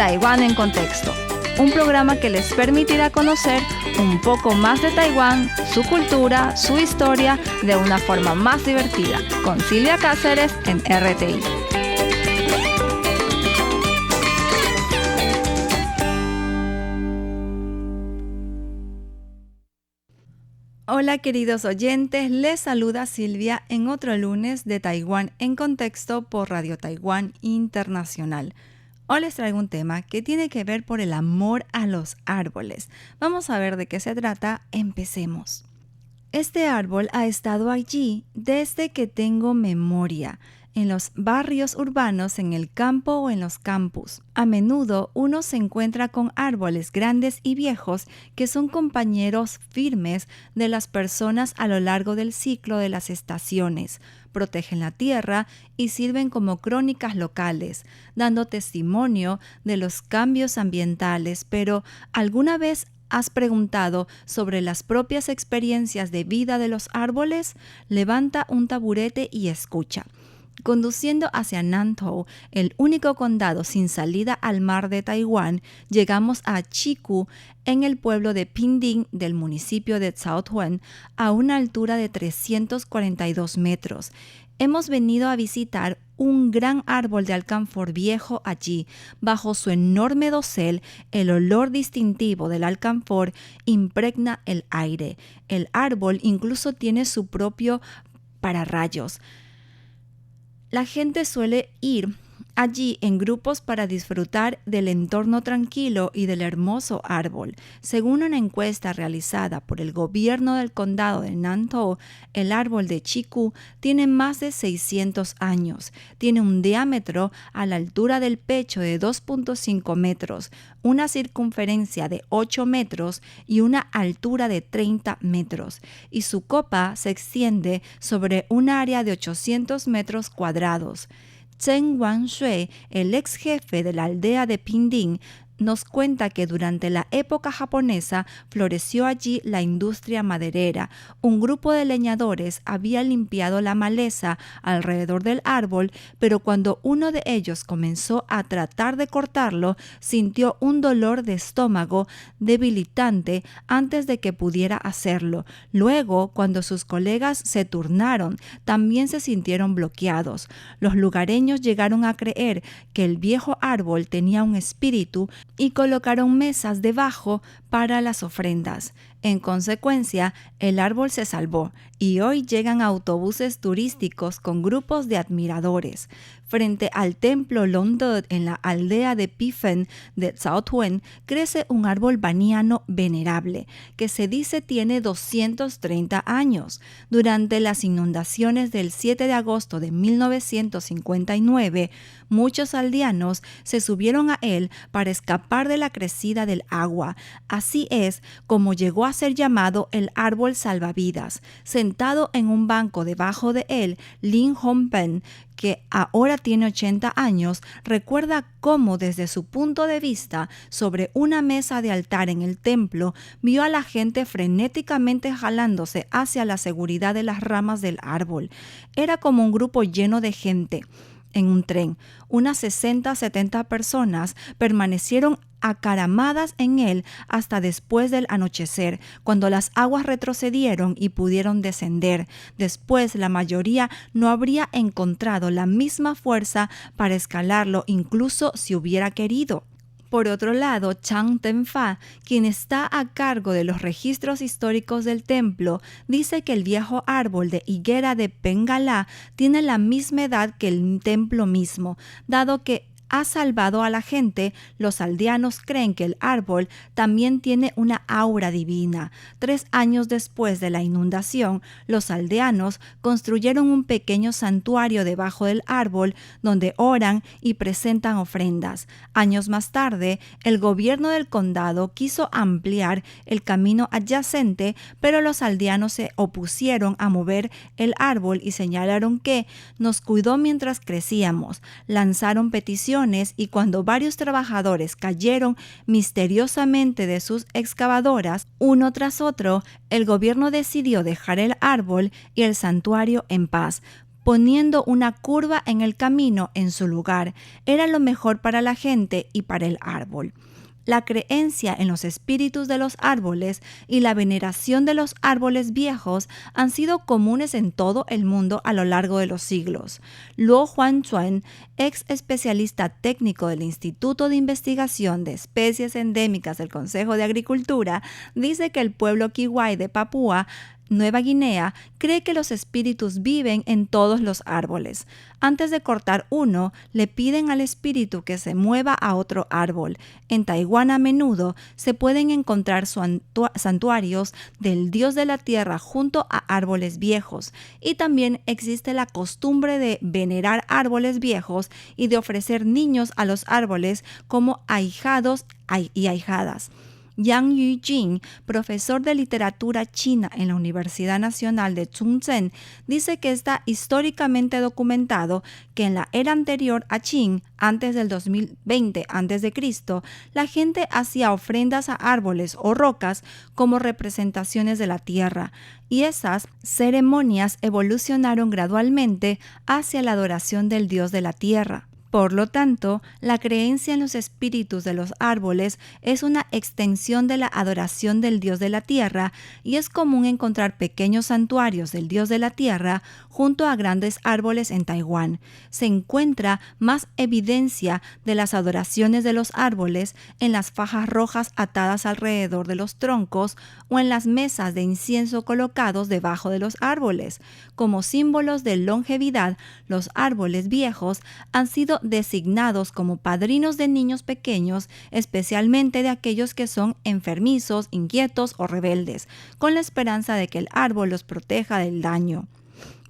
Taiwán en Contexto, un programa que les permitirá conocer un poco más de Taiwán, su cultura, su historia, de una forma más divertida, con Silvia Cáceres en RTI. Hola queridos oyentes, les saluda Silvia en otro lunes de Taiwán en Contexto por Radio Taiwán Internacional. Hoy les traigo un tema que tiene que ver por el amor a los árboles. Vamos a ver de qué se trata. Empecemos. Este árbol ha estado allí desde que tengo memoria, en los barrios urbanos, en el campo o en los campus. A menudo uno se encuentra con árboles grandes y viejos que son compañeros firmes de las personas a lo largo del ciclo de las estaciones. Protegen la tierra y sirven como crónicas locales, dando testimonio de los cambios ambientales. Pero, ¿alguna vez has preguntado sobre las propias experiencias de vida de los árboles? Levanta un taburete y escucha. Conduciendo hacia Nantou, el único condado sin salida al mar de Taiwán, llegamos a Chiku, en el pueblo de Pinding del municipio de Caotuan, a una altura de 342 metros. Hemos venido a visitar un gran árbol de alcanfor viejo allí. Bajo su enorme dosel, el olor distintivo del alcanfor impregna el aire. El árbol incluso tiene su propio pararrayos. La gente suele ir allí en grupos para disfrutar del entorno tranquilo y del hermoso árbol. Según una encuesta realizada por el gobierno del condado de Nantou, el árbol de Chiku tiene más de 600 años. Tiene un diámetro a la altura del pecho de 2.5 metros, una circunferencia de 8 metros y una altura de 30 metros. Y su copa se extiende sobre un área de 800 metros cuadrados. Chen Wanshui, el ex jefe de la aldea de Pinding, nos cuenta que durante la época japonesa floreció allí la industria maderera. Un grupo de leñadores había limpiado la maleza alrededor del árbol, pero cuando uno de ellos comenzó a tratar de cortarlo, sintió un dolor de estómago debilitante antes de que pudiera hacerlo. Luego, cuando sus colegas se turnaron, también se sintieron bloqueados. Los lugareños llegaron a creer que el viejo árbol tenía un espíritu y colocaron mesas debajo para las ofrendas. En consecuencia, el árbol se salvó y hoy llegan autobuses turísticos con grupos de admiradores. Frente al templo Longde en la aldea de Pifen de Caotuan crece un árbol baniano venerable que se dice tiene 230 años. Durante las inundaciones del 7 de agosto de 1959, muchos aldeanos se subieron a él para escapar de la crecida del agua. Así es como llegó a ser llamado el árbol salvavidas. Sentado en un banco debajo de él, Lin Hongpen, que ahora tiene 80 años, recuerda cómo desde su punto de vista, sobre una mesa de altar en el templo, vio a la gente frenéticamente jalándose hacia la seguridad de las ramas del árbol. Era como un grupo lleno de gente. En un tren, unas 60-70 personas permanecieron acaramadas en él hasta después del anochecer, cuando las aguas retrocedieron y pudieron descender. Después, la mayoría no habría encontrado la misma fuerza para escalarlo, incluso si hubiera querido. Por otro lado, Chang Tenfa, quien está a cargo de los registros históricos del templo, dice que el viejo árbol de higuera de Bengala tiene la misma edad que el templo mismo, dado que ha salvado a la gente. Los aldeanos creen que el árbol también tiene una aura divina. 3 años después de la inundación, los aldeanos construyeron un pequeño santuario debajo del árbol donde oran y presentan ofrendas. Años más tarde, el gobierno del condado quiso ampliar el camino adyacente, pero los aldeanos se opusieron a mover el árbol y señalaron que nos cuidó mientras crecíamos. Lanzaron peticiones y cuando varios trabajadores cayeron misteriosamente de sus excavadoras, uno tras otro, el gobierno decidió dejar el árbol y el santuario en paz. poniendo una curva en el camino en su lugar. Era lo mejor para la gente y para el árbol. La creencia en los espíritus de los árboles y la veneración de los árboles viejos han sido comunes en todo el mundo a lo largo de los siglos. Luo Huanchuan, ex especialista técnico del Instituto de Investigación de Especies Endémicas del Consejo de Agricultura, dice que el pueblo Kiwai de Papúa Nueva Guinea cree que los espíritus viven en todos los árboles. Antes de cortar uno, le piden al espíritu que se mueva a otro árbol. En Taiwán a menudo se pueden encontrar santuarios del dios de la tierra junto a árboles viejos, y también existe la costumbre de venerar árboles viejos y de ofrecer niños a los árboles como ahijados y ahijadas. Yang Yujing, profesor de literatura china en la Universidad Nacional de Chongqing, dice que está históricamente documentado que en la era anterior a Qing, antes del 2020 a.C., la gente hacía ofrendas a árboles o rocas como representaciones de la tierra, y esas ceremonias evolucionaron gradualmente hacia la adoración del dios de la tierra. Por lo tanto, la creencia en los espíritus de los árboles es una extensión de la adoración del dios de la tierra, y es común encontrar pequeños santuarios del dios de la tierra junto a grandes árboles en Taiwán. Se encuentra más evidencia de las adoraciones de los árboles en las fajas rojas atadas alrededor de los troncos o en las mesas de incienso colocados debajo de los árboles. Como símbolos de longevidad, los árboles viejos han sido designados como padrinos de niños pequeños, especialmente de aquellos que son enfermizos, inquietos o rebeldes, con la esperanza de que el árbol los proteja del daño.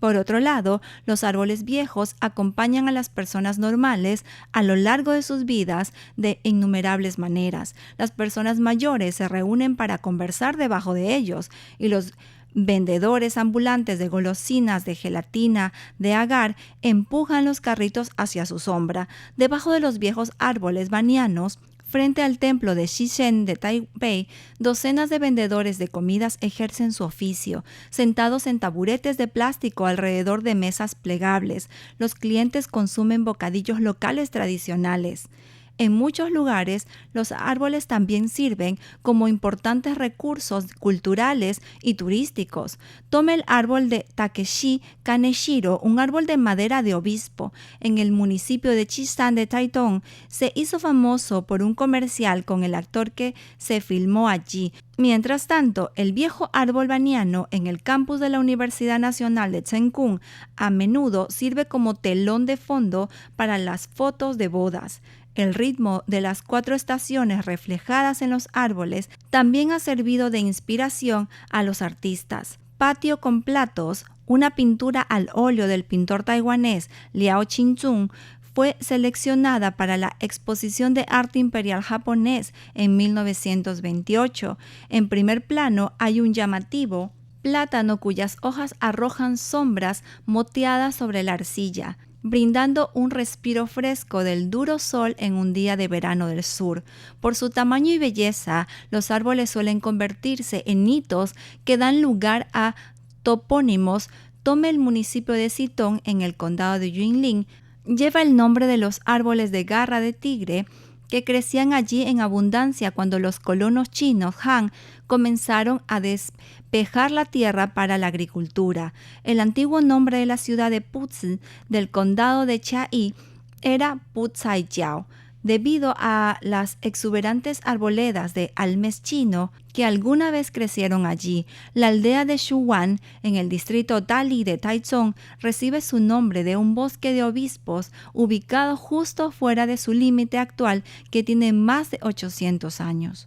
Por otro lado, los árboles viejos acompañan a las personas normales a lo largo de sus vidas de innumerables maneras. Las personas mayores se reúnen para conversar debajo de ellos, y los vendedores ambulantes de golosinas, de gelatina, de agar, empujan los carritos hacia su sombra. Debajo de los viejos árboles banianos, frente al templo de Shisheng de Taipei, docenas de vendedores de comidas ejercen su oficio, sentados en taburetes de plástico alrededor de mesas plegables. Los clientes consumen bocadillos locales tradicionales. En muchos lugares, los árboles también sirven como importantes recursos culturales y turísticos. Tome el árbol de Takeshi Kaneshiro, un árbol de madera de obispo, en el municipio de Chishan de Taitung. Se hizo famoso por un comercial con el actor que se filmó allí. Mientras tanto, el viejo árbol baniano en el campus de la Universidad Nacional de Chengkung a menudo sirve como telón de fondo para las fotos de bodas. El ritmo de las 4 estaciones reflejadas en los árboles también ha servido de inspiración a los artistas. Patio con platos, una pintura al óleo del pintor taiwanés Liao Qingzhong, fue seleccionada para la Exposición de Arte Imperial Japonés en 1928. En primer plano hay un llamativo plátano cuyas hojas arrojan sombras moteadas sobre la arcilla, brindando un respiro fresco del duro sol en un día de verano del sur. Por su tamaño y belleza, los árboles suelen convertirse en hitos que dan lugar a topónimos. Tome el municipio de Sitong, en el condado de Yunlin, lleva el nombre de los árboles de garra de tigre que crecían allí en abundancia cuando los colonos chinos Han comenzaron a despejar la tierra para la agricultura. El antiguo nombre de la ciudad de Puzi, del condado de Chiayi, era Putzaijiao, debido a las exuberantes arboledas de almez chino que alguna vez crecieron allí. La aldea de Shuwan, en el distrito Dali de Taichung, recibe su nombre de un bosque de obispos ubicado justo fuera de su límite actual, que tiene más de 800 años.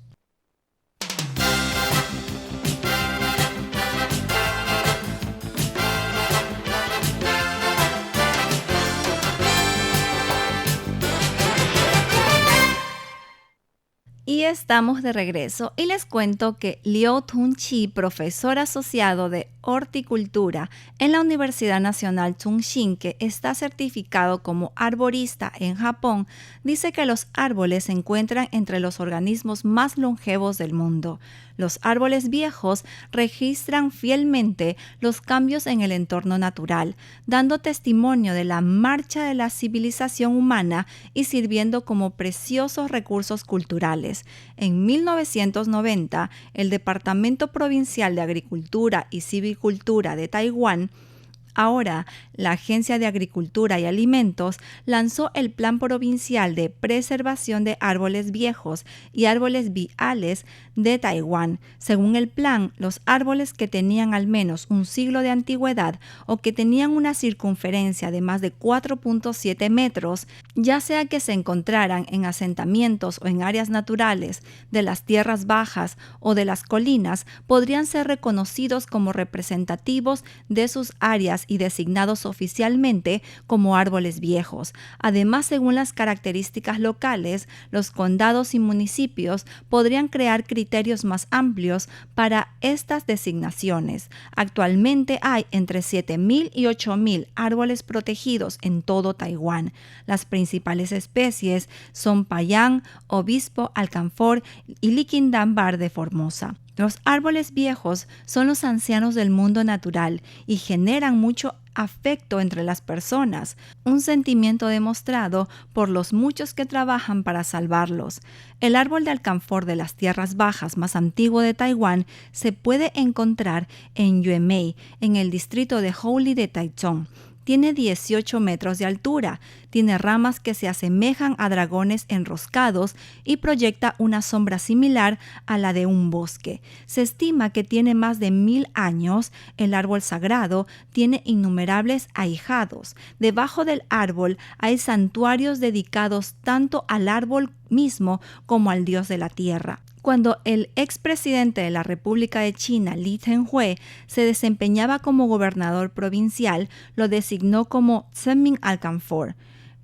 Y estamos de regreso y les cuento que Liu Tun-chi, profesor asociado de horticultura en la Universidad Nacional Tsunshin, que está certificado como arborista en Japón, dice que los árboles se encuentran entre los organismos más longevos del mundo. Los árboles viejos registran fielmente los cambios en el entorno natural, dando testimonio de la marcha de la civilización humana y sirviendo como preciosos recursos culturales. En 1990, el Departamento Provincial de Agricultura y Silvicultura de Taiwán, ahora la Agencia de Agricultura y Alimentos, lanzó el Plan Provincial de Preservación de Árboles Viejos y Árboles Viales de Taiwán. Según el plan, los árboles que tenían al menos un siglo de antigüedad o que tenían una circunferencia de más de 4.7 metros, ya sea que se encontraran en asentamientos o en áreas naturales de las tierras bajas o de las colinas, podrían ser reconocidos como representativos de sus áreas y designados oficialmente como árboles viejos. Además, según las características locales, los condados y municipios podrían crear criterios más amplios para estas designaciones. Actualmente hay entre 7.000 y 8.000 árboles protegidos en todo Taiwán. Las principales especies son payán, obispo, alcanfor y liquidambar de Formosa. Los árboles viejos son los ancianos del mundo natural y generan mucho afecto entre las personas, un sentimiento demostrado por los muchos que trabajan para salvarlos. El árbol de alcanfor de las tierras bajas más antiguo de Taiwán se puede encontrar en Yuemei, en el distrito de Houli de Taichung. Tiene 18 metros de altura, tiene ramas que se asemejan a dragones enroscados y proyecta una sombra similar a la de un bosque. Se estima que tiene más de 1.000 años. El árbol sagrado tiene innumerables ahijados. Debajo del árbol hay santuarios dedicados tanto al árbol mismo como al dios de la tierra. Cuando el expresidente de la República de China, Li Teng-hui, se desempeñaba como gobernador provincial, lo designó como Zhenmin Alcanfor,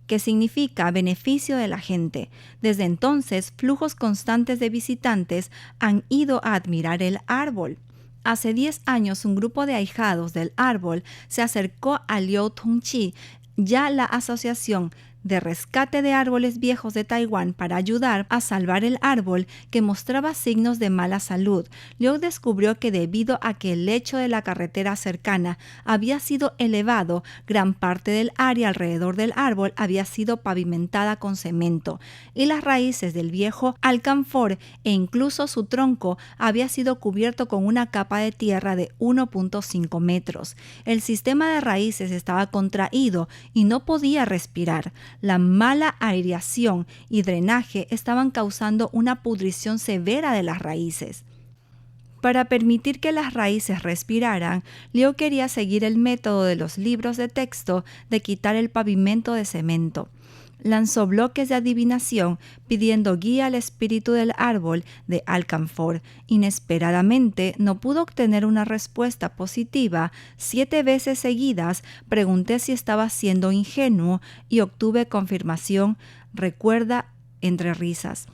que significa beneficio de la gente. Desde entonces, flujos constantes de visitantes han ido a admirar el árbol. Hace 10 años, un grupo de ahijados del árbol se acercó a Liu Tongqi, ya la asociación de rescate de árboles viejos de Taiwán, para ayudar a salvar el árbol que mostraba signos de mala salud. Liu descubrió que debido a que el lecho de la carretera cercana había sido elevado, gran parte del área alrededor del árbol había sido pavimentada con cemento y las raíces del viejo alcanfor e incluso su tronco había sido cubierto con una capa de tierra de 1.5 metros. El sistema de raíces estaba contraído y no podía respirar. La mala aireación y drenaje estaban causando una pudrición severa de las raíces. Para permitir que las raíces respiraran, Liu quería seguir el método de los libros de texto de quitar el pavimento de cemento. Lanzó bloques de adivinación pidiendo guía al espíritu del árbol de alcanfor. Inesperadamente no pudo obtener una respuesta positiva. 7 veces seguidas pregunté si estaba siendo ingenuo y obtuve confirmación, recuerda entre risas.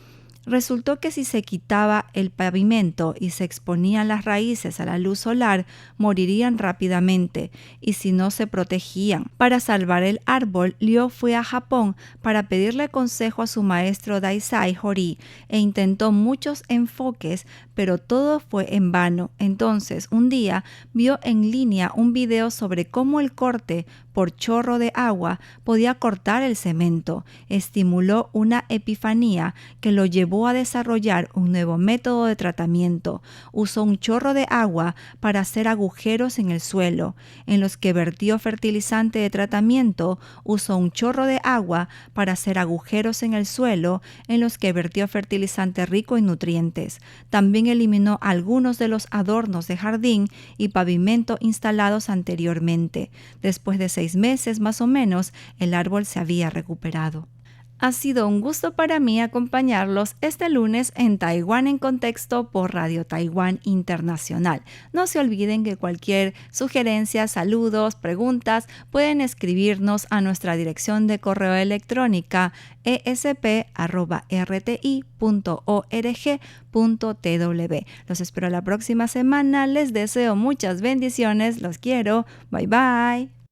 Resultó que si se quitaba el pavimento y se exponían las raíces a la luz solar, morirían rápidamente, y si no se protegían. Para salvar el árbol, Liu fue a Japón para pedirle consejo a su maestro Daisai Horii e intentó muchos enfoques, pero todo fue en vano. Entonces, un día, vio en línea un video sobre cómo el corte por chorro de agua podía cortar el cemento. Estimuló una epifanía que lo llevó a desarrollar un nuevo método de tratamiento. Usó un chorro de agua para hacer agujeros en el suelo, en los que vertió fertilizante de tratamiento. Usó un chorro de agua para hacer agujeros en el suelo, en los que vertió fertilizante rico en nutrientes. También eliminó algunos de los adornos de jardín y pavimento instalados anteriormente. Después de 6 meses más o menos, el árbol se había recuperado. Ha sido un gusto para mí acompañarlos este lunes en Taiwán en Contexto por Radio Taiwán Internacional. No se olviden que cualquier sugerencia, saludos, preguntas pueden escribirnos a nuestra dirección de correo electrónica esp@rti.org.tw. Los espero la próxima semana. Les deseo muchas bendiciones. Los quiero. Bye bye.